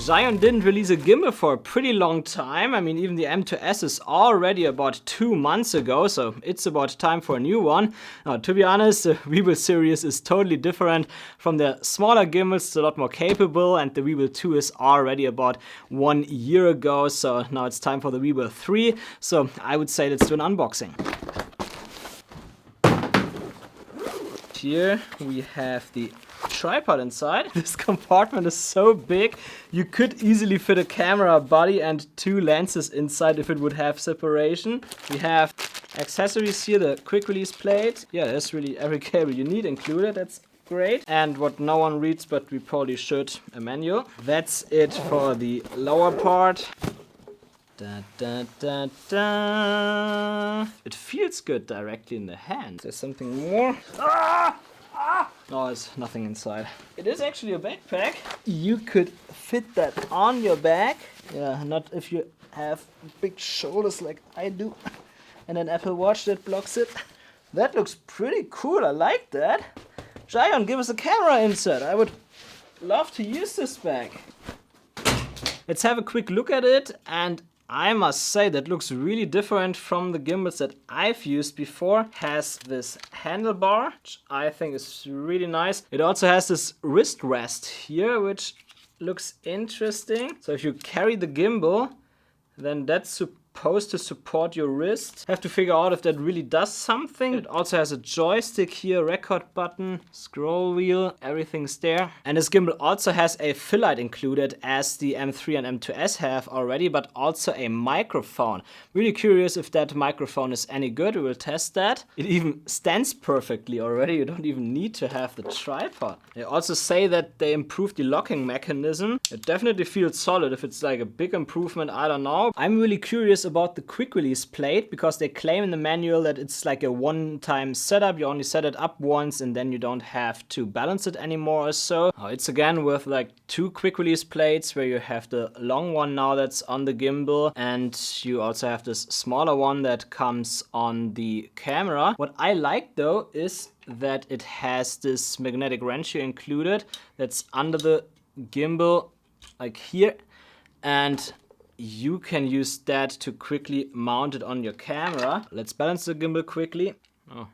Zhiyun didn't release a gimbal for a pretty long time. I mean, even the M2S is already about 2 months ago, so it's about time for a new one. Now, to be honest, the Weebill series is totally different from the smaller gimbals. It's a lot more capable, and the Weebill 2 is already about 1 year ago, so now it's time for the Weebill 3. So I would say let's do an unboxing. Here we have the tripod inside. This compartment is so big you could easily fit a camera body and 2 lenses inside if it would have separation. We have accessories here, the quick release plate. Yeah, there's really every cable you need included. That's great. And what no one reads, but we probably should, a manual. That's it for the lower part. Da, da, da, da. It feels good directly in the hand. There's something more. Ah! Ah! No, there's nothing inside. It is actually a backpack. You could fit that on your back. Yeah, not if you have big shoulders like I do. And an Apple Watch that blocks it. That looks pretty cool. I like that. Zhiyun, give us a camera insert. I would love to use this bag. Let's have a quick look at it, and I must say that looks really different from the gimbals that I've used before. Has this handlebar, which I think is really nice. It also has this wrist rest here, which looks interesting. So if you carry the gimbal, then that's supposed to support your wrist. Have to figure out if that really does something. It also has a joystick here, record button, scroll wheel, everything's there. And this gimbal also has a fill light included, as the M3 and M2S have already, but also a microphone. Really curious if that microphone is any good. We will test that. It even stands perfectly already. You don't even need to have the tripod. They also say that they improved the locking mechanism. It definitely feels solid. If it's like a big improvement, I don't know. I'm really curious about the quick release plate, because they claim in the manual that it's like a one-time setup. You only set it up once and then you don't have to balance it anymore or so. It's again with like 2 quick release plates, where you have the long one now that's on the gimbal, and you also have this smaller one that comes on the camera. What I like though is that it has this magnetic wrench here included that's under the gimbal, like here, and you can use that to quickly mount it on your camera. Let's balance the gimbal quickly. Oh,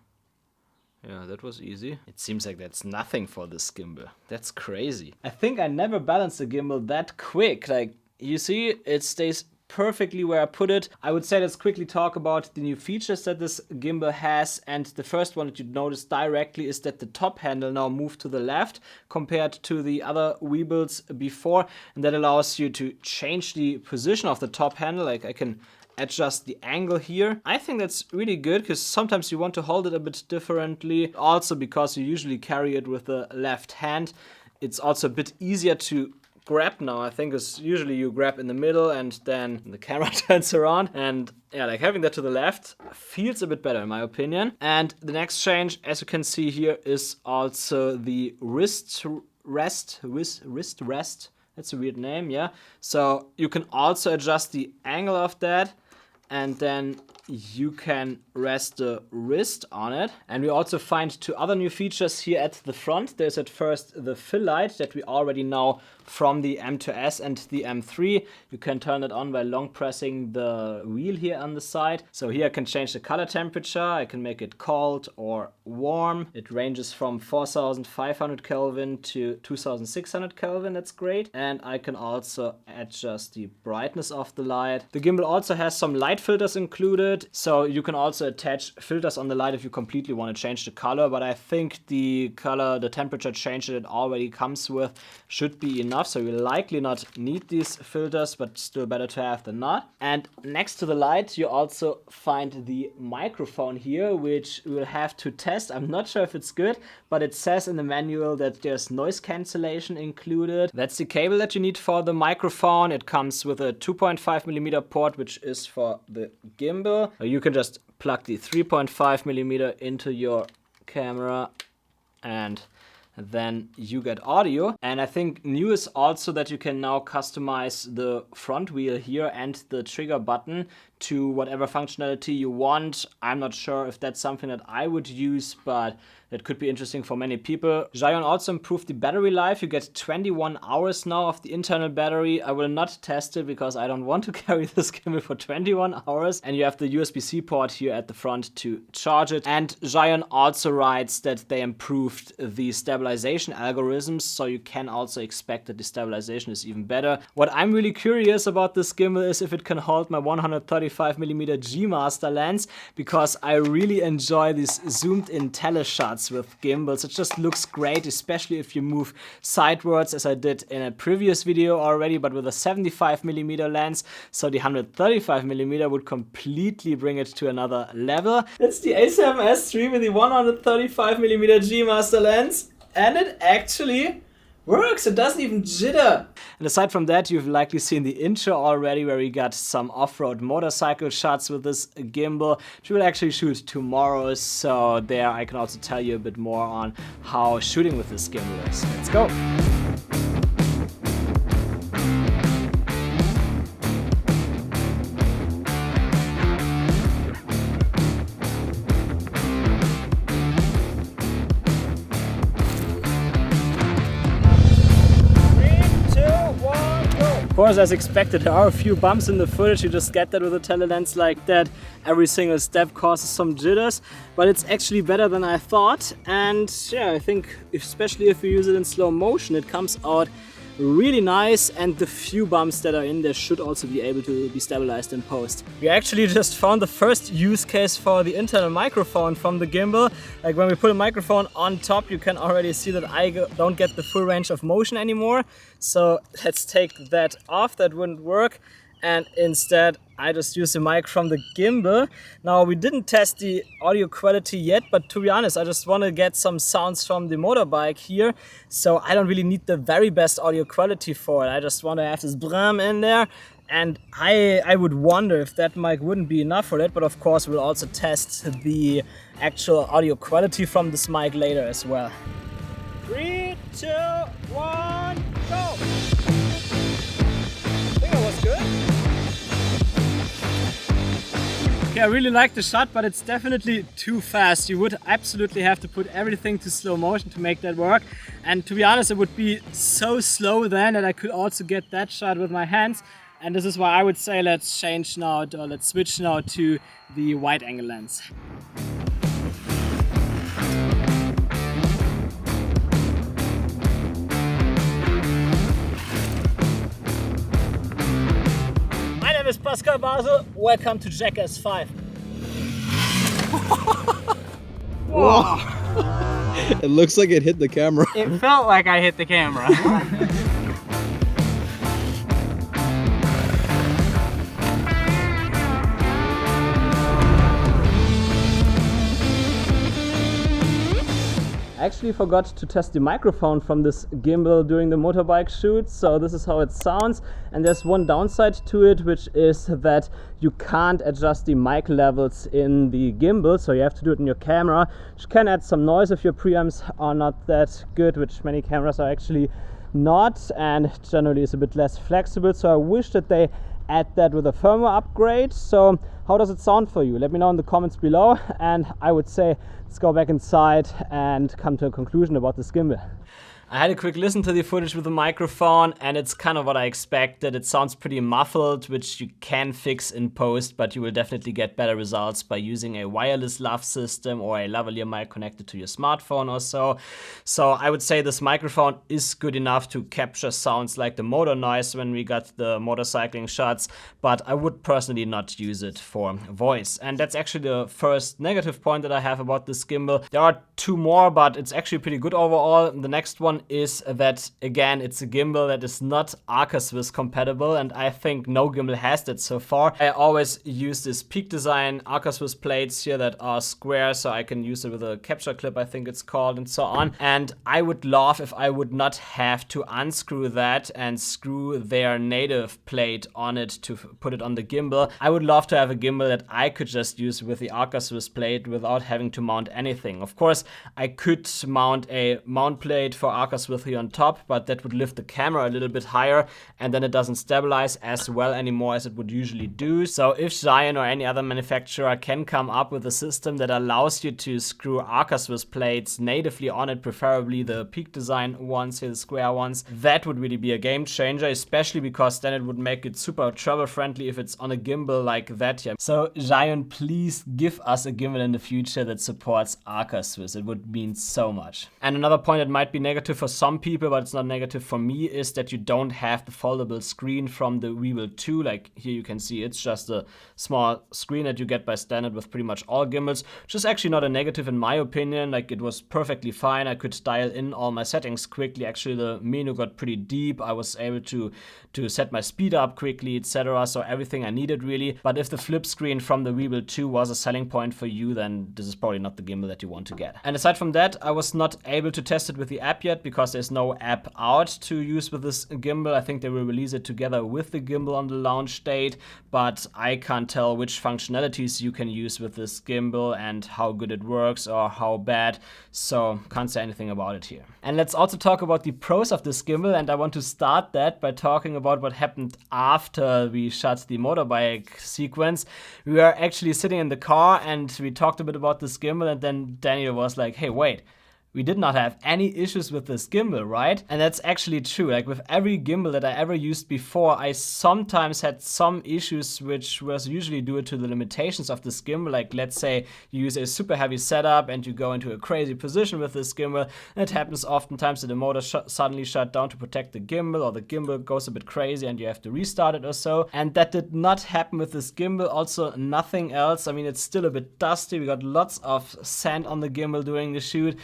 yeah, that was easy. It seems like that's nothing for this gimbal. That's crazy. I think I never balanced the gimbal that quick. Like, you see, it stays perfectly where I put it. I would say let's quickly talk about the new features that this gimbal has, and the first one that you'd notice directly is that the top handle now moved to the left compared to the other Weebills before, and that allows you to change the position of the top handle. Like, I can adjust the angle here. I think that's really good, because sometimes you want to hold it a bit differently. Also, because you usually carry it with the left hand, it's also a bit easier to grab now, I think, is usually you grab in the middle and then the camera turns around, and yeah, like having that to the left feels a bit better in my opinion. And the next change, as you can see here, is also the wrist rest. That's a weird name, yeah. So you can also adjust the angle of that, and then you can rest the wrist on it. And we also find 2 other new features here at the front. There's at first the fill light that we already know from the M2S and the M3. You can turn it on by long pressing the wheel here on the side. So here I can change the color temperature. I can make it cold or warm. It ranges from 4500 Kelvin to 2600 Kelvin. That's great. And I can also adjust the brightness of the light. The gimbal also has some light filters included. So you can also attach filters on the light if you completely want to change the color. But I think the color, the temperature change that it already comes with should be enough. So you'll likely not need these filters, but still better to have than not. And next to the light, you also find the microphone here, which we'll have to test. I'm not sure if it's good, but it says in the manual that there's noise cancellation included. That's the cable that you need for the microphone. It comes with a 2.5mm port, which is for the gimbal. You can just plug the 3.5mm into your camera, and then you get audio. And I think new is also that you can now customize the front wheel here and the trigger button to whatever functionality you want. I'm not sure if that's something that I would use, but that could be interesting for many people. Zhiyun also improved the battery life. You get 21 hours now of the internal battery. I will not test it because I don't want to carry this gimbal for 21 hours. And you have the USB-C port here at the front to charge it. And Zhiyun also writes that they improved the stabilization algorithms, so you can also expect that the stabilization is even better. What I'm really curious about this gimbal is if it can hold my 135mm G Master lens, because I really enjoy these zoomed in teleshots with gimbals. It just looks great, especially if you move sidewards, as I did in a previous video already, but with a 75mm lens. So the 135mm would completely bring it to another level. It's the A7S III with the 135mm G Master lens, and it actually works. It doesn't even jitter. And aside from that, you've likely seen the intro already, where we got some off-road motorcycle shots with this gimbal, which we will actually shoot tomorrow. So there I can also tell you a bit more on how shooting with this gimbal is. Let's go. Of course, as expected, there are a few bumps in the footage. You just get that with a telelens like that. Every single step causes some jitters, but it's actually better than I thought. And yeah, I think especially if you use it in slow motion, it comes out really nice, and the few bumps that are in there should also be able to be stabilized in post. We actually just found the first use case for the internal microphone from the gimbal. Like when we put a microphone on top, you can already see that I don't get the full range of motion anymore. So let's take that off. That wouldn't work. And instead I just use the mic from the gimbal. Now, we didn't test the audio quality yet, but to be honest, I just want to get some sounds from the motorbike here. So I don't really need the very best audio quality for it. I just want to have this bram in there. And I would wonder if that mic wouldn't be enough for it, but of course we'll also test the actual audio quality from this mic later as well. 3, 2, 1, go! I think it was good. Okay, I really like the shot, but it's definitely too fast. You would absolutely have to put everything to slow motion to make that work. And to be honest, it would be so slow then that I could also get that shot with my hands. And this is why I would say let's switch now to the wide angle lens. My name is Pascal Basel. Welcome to Jackass 5. Whoa! It looks like it hit the camera. It felt like I hit the camera. I actually forgot to test the microphone from this gimbal during the motorbike shoot, so this is how it sounds. And there's one downside to it, which is that you can't adjust the mic levels in the gimbal, so you have to do it in your camera, which can add some noise if your preamps are not that good, which many cameras are actually not, and generally is a bit less flexible. So I wish that they add that with a firmware upgrade. So how does it sound for you? Let me know in the comments below, and I would say let's go back inside and come to a conclusion about this gimbal. I had a quick listen to the footage with the microphone, and it's kind of what I expected. It sounds pretty muffled, which you can fix in post, but you will definitely get better results by using a wireless lav system or a lavalier mic connected to your smartphone or so. So I would say this microphone is good enough to capture sounds like the motor noise when we got the motorcycling shots, but I would personally not use it for voice. And that's actually the first negative point that I have about this gimbal. There are two more, but it's actually pretty good overall. The next one is that, again, it's a gimbal that is not Arca-Swiss compatible, and I think no gimbal has that so far. I always use this Peak Design Arca-Swiss plates here that are square, so I can use it with a capture clip, I think it's called, and so on. And I would love if I would not have to unscrew that and screw their native plate on it to put it on the gimbal. I would love to have a gimbal that I could just use with the Arca-Swiss plate without having to mount anything. Of course, I could mount a mount plate for Arca Arcus with here on top, but that would lift the camera a little bit higher, and then it doesn't stabilize as well anymore as it would usually do. So if Zhiyun or any other manufacturer can come up with a system that allows you to screw Arcus with plates natively on it, preferably the Peak design ones here, the square ones, that would really be a game changer, especially because then it would make it super travel friendly if it's on a gimbal like that here. So Zhiyun, please give us a gimbal in the future that supports Arcus Swiss. It would mean so much. And another point that might be negative for some people, but it's not negative for me, is that you don't have the foldable screen from the Weebill 2. Like here you can see it's just a small screen that you get by standard with pretty much all gimbals, which is actually not a negative in my opinion. Like it was perfectly fine. I could dial in all my settings quickly. Actually the menu got pretty deep. I was able to set my speed up quickly, etc. So everything I needed really. But if the flip screen from the Weebill 2 was a selling point for you, then this is probably not the gimbal that you want to get. And aside from that, I was not able to test it with the app yet because there's no app out to use with this gimbal. I think they will release it together with the gimbal on the launch date, but I can't tell which functionalities you can use with this gimbal and how good it works or how bad, so can't say anything about it here. And let's also talk about the pros of this gimbal, and I want to start that by talking about what happened after we shot the motorbike sequence. We were actually sitting in the car and we talked a bit about this gimbal, and then Daniel was like, hey, wait. We did not have any issues with this gimbal, right? And that's actually true. Like with every gimbal that I ever used before, I sometimes had some issues which was usually due to the limitations of this gimbal. Like let's say you use a super heavy setup and you go into a crazy position with this gimbal. And it happens oftentimes that the motor suddenly shut down to protect the gimbal, or the gimbal goes a bit crazy and you have to restart it or so. And that did not happen with this gimbal. Also nothing else. I mean, it's still a bit dusty. We got lots of sand on the gimbal during the shoot,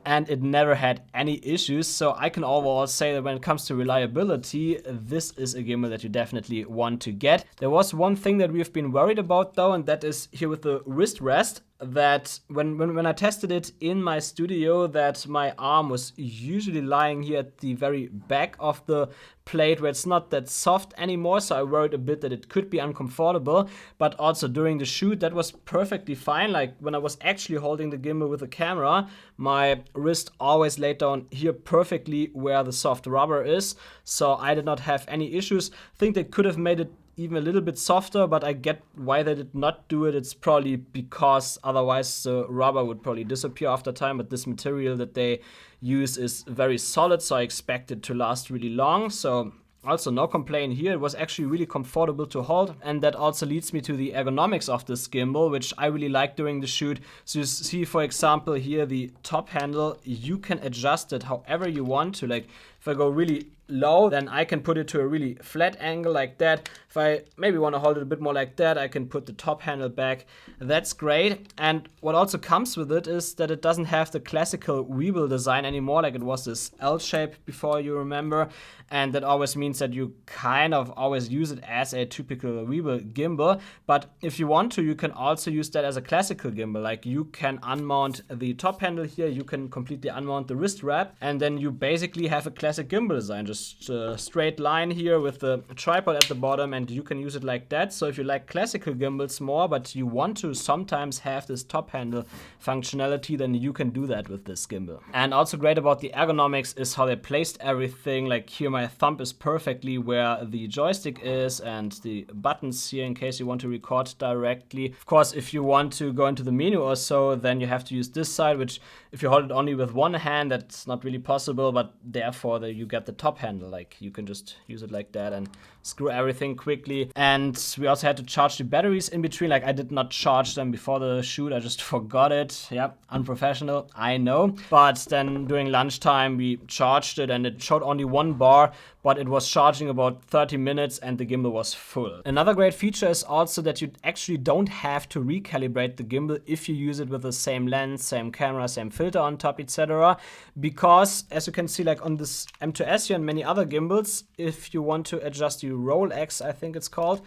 and it never had any issues. So I can overall say that when it comes to reliability, this is a gimbal that you definitely want to get. There was one thing that we've been worried about though, and that is here with the wrist rest, that when I tested it in my studio, that my arm was usually lying here at the very back of the plate where it's not that soft anymore, so I worried a bit that it could be uncomfortable. But also during the shoot, that was perfectly fine. Like when I was actually holding the gimbal with the camera, my wrist always laid down here perfectly where the soft rubber is, so I did not have any issues. I think they could have made it even a little bit softer, but I get why they did not do it. It's probably because otherwise the rubber would probably disappear after time, but this material that they use is very solid, so I expect it to last really long. So also no complaint here. It was actually really comfortable to hold, and that also leads me to the ergonomics of this gimbal, which I really like during the shoot. So you see, for example, here the top handle, you can adjust it however you want to. Like if I go really low, then I can put it to a really flat angle like that. If I maybe want to hold it a bit more like that, I can put the top handle back. That's great. And what also comes with it is that it doesn't have the classical Weebill design anymore, like it was this L shape before, you remember. And that always means that you kind of always use it as a typical Weebill gimbal. But if you want to, you can also use that as a classical gimbal. Like you can unmount the top handle here, you can completely unmount the wrist wrap, and then you basically have a classic gimbal design. Just a straight line here with the tripod at the bottom, and you can use it like that. So if you like classical gimbals more, but you want to sometimes have this top handle functionality, then you can do that with this gimbal. And also great about the ergonomics is how they placed everything. Like here my thumb is perfectly where the joystick is, and the buttons here in case you want to record directly. Of course, if you want to go into the menu or so, then you have to use this side, which if you hold it only with one hand, that's not really possible, but therefore you get the top handle. Like you can just use it like that and screw everything quickly. And we also had to charge the batteries in between. Like I did not charge them before the shoot, I just forgot it. Yep, unprofessional, I know. But then during lunchtime we charged it, and it showed only 1 bar, but it was charging about 30 minutes and the gimbal was full. Another great feature is also that you actually don't have to recalibrate the gimbal if you use it with the same lens, same camera, same filter on top, etc. Because as you can see, like on this M2S here and many other gimbals, if you want to adjust the roll X, I think it's called,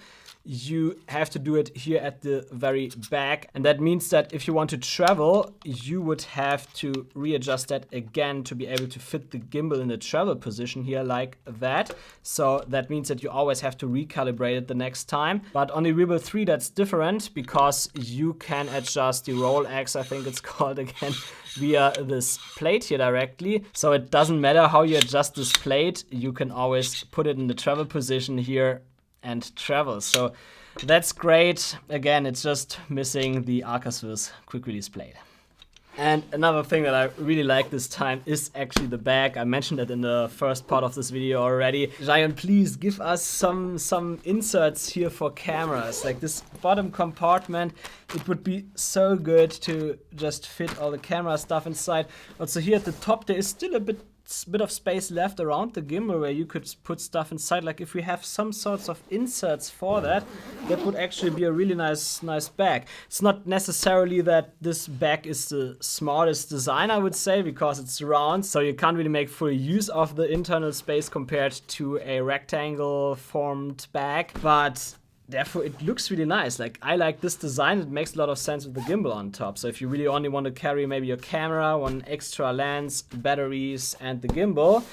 you have to do it here at the very back. And that means that if you want to travel, you would have to readjust that again to be able to fit the gimbal in the travel position here like that. So that means that you always have to recalibrate it the next time. But on the Weebill 3 that's different because you can adjust the roll X, I think it's called again, via this plate here directly. So it doesn't matter how you adjust this plate, you can always put it in the travel position here and travel. So that's great. Again, it's just missing the Arca-Swiss quick release plate. And another thing that I really like this time is actually the back. I mentioned it in the first part of this video already. Zhiyun, please give us some inserts here for cameras. Like this bottom compartment, it would be so good to just fit all the camera stuff inside. Also here at the top, there is still a bit of space left around the gimbal where you could put stuff inside. Like if we have some sorts of inserts for that, that would actually be a really nice bag. It's not necessarily that this bag is the smartest design, I would say, because it's round, so you can't really make full use of the internal space compared to a rectangle formed bag, but therefore it looks really nice. Like I like this design. It makes a lot of sense with the gimbal on top. So if you really only want to carry maybe your camera, one extra lens, batteries, and the gimbal,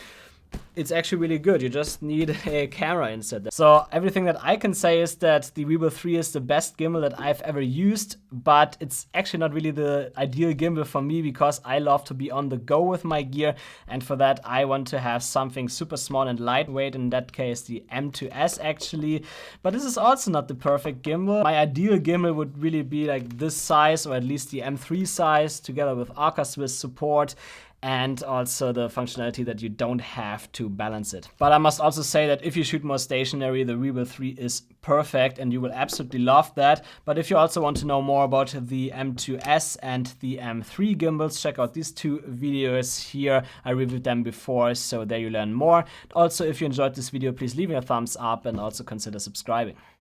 it's actually really good. You just need a camera instead. So everything that I can say is that the Weebill 3 is the best gimbal that I've ever used, but it's actually not really the ideal gimbal for me because I love to be on the go with my gear, and for that I want to have something super small and lightweight, in that case the M2S actually. But this is also not the perfect gimbal. My ideal gimbal would really be like this size, or at least the M3 size, together with Arca-Swiss support, and also the functionality that you don't have to balance it. But I must also say that if you shoot more stationary, the Weebill 3 is perfect and you will absolutely love that. But if you also want to know more about the M2S and the M3 gimbals, check out these two videos here. I reviewed them before, so there you learn more. Also, if you enjoyed this video, please leave me a thumbs up and also consider subscribing.